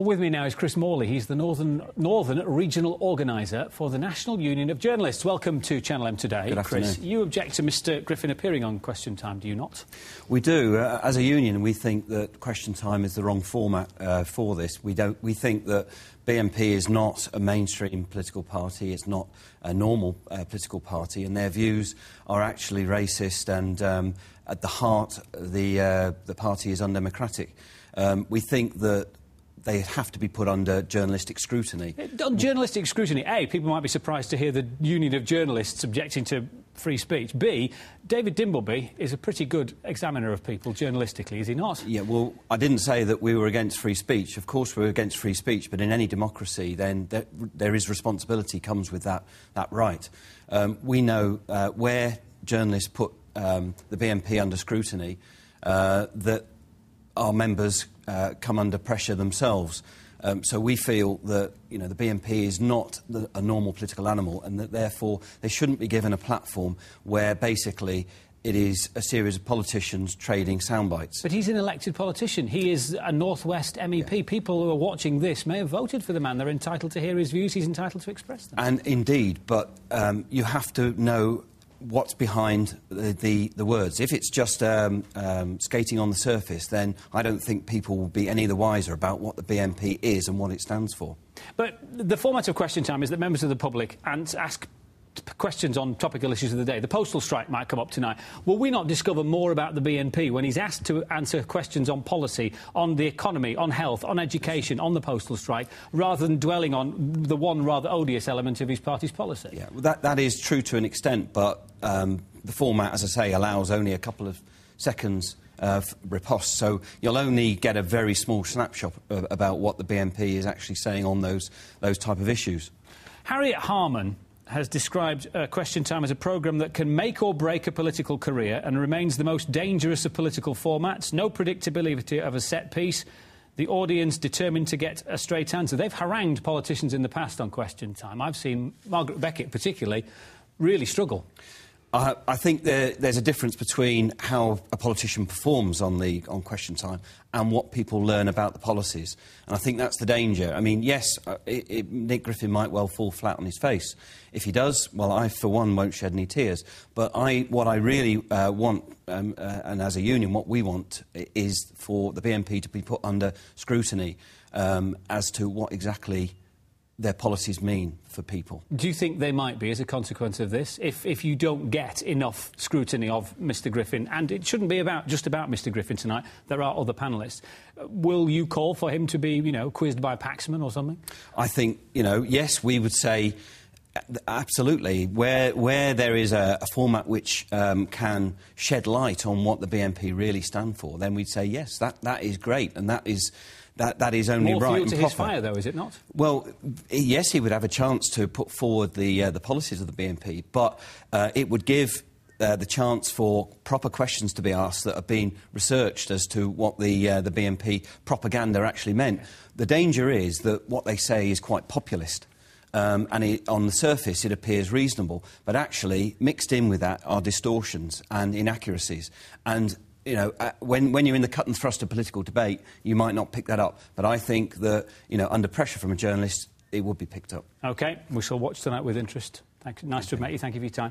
With me now is Chris Morley. He's the Northern Regional Organiser for the National Union of Journalists. Welcome to Channel M Today. Good afternoon. Chris, you object to Mr Griffin appearing on Question Time, do you not? We do. As a union, we think that Question Time is the wrong format for this. We think that BNP is not a mainstream political party. It's not a normal political party, and their views are actually racist. And at the heart, the party is undemocratic. We think that they have to be put under journalistic scrutiny. On journalistic scrutiny, A, people might be surprised to hear the Union of Journalists objecting to free speech. B, David Dimbleby is a pretty good examiner of people journalistically, is he not? Yeah, well, I didn't say that we were against free speech. Of course we're against free speech, but in any democracy, then there is responsibility comes with that right. We know where journalists put the BNP under scrutiny, that our members come under pressure themselves. So we feel that, the BNP is not a normal political animal, and that therefore they shouldn't be given a platform where basically it is a series of politicians trading soundbites. But he's an elected politician. He is a North West MEP. Yeah. People who are watching this may have voted for the man. They're entitled to hear his views. He's entitled to express them. And indeed, but you have to know what's behind the words. If it's just skating on the surface, then I don't think people will be any the wiser about what the BNP is and what it stands for. But the format of Question Time is that members of the public ask questions on topical issues of the day. The postal strike might come up tonight. Will we not discover more about the BNP when he's asked to answer questions on policy, on the economy, on health, on education, on the postal strike, rather than dwelling on the one rather odious element of his party's policy? Yeah, well, that is true to an extent, but the format, as I say, allows only a couple of seconds riposte, so you'll only get a very small snapshot about what the BNP is actually saying on those type of issues. Harriet Harman has described Question Time as a programme that can make or break a political career and remains the most dangerous of political formats. No predictability of a set piece. The audience determined to get a straight answer. They've harangued politicians in the past on Question Time. I've seen Margaret Beckett particularly really struggle. I think there's a difference between how a politician performs on Question Time and what people learn about the policies. And I think that's the danger. I mean, yes, Nick Griffin might well fall flat on his face. If he does, well, I, for one, won't shed any tears. But what I really want, and as a union, what we want is for the BNP to be put under scrutiny as to what exactly their policies mean for people. Do you think they might be as a consequence of this? If you don't get enough scrutiny of Mr Griffin, and it shouldn't be just about Mr Griffin tonight, there are other panellists, will you call for him to be, quizzed by Paxman or something? I think, yes, we would say absolutely. Where there is a format which can shed light on what the BNP really stand for, then we'd say yes, that is great, and that is only more right fuel and to proper. His fire, though, is it not? Well, yes, he would have a chance to put forward the policies of the BNP, but it would give the chance for proper questions to be asked that have been researched as to what the BNP propaganda actually meant. The danger is that what they say is quite populist. And on the surface it appears reasonable, but actually mixed in with that are distortions and inaccuracies. And when you're in the cut and thrust of political debate, you might not pick that up. But I think that, under pressure from a journalist, it would be picked up. OK, we shall watch tonight with interest. Nice to have met you. Thank you for your time.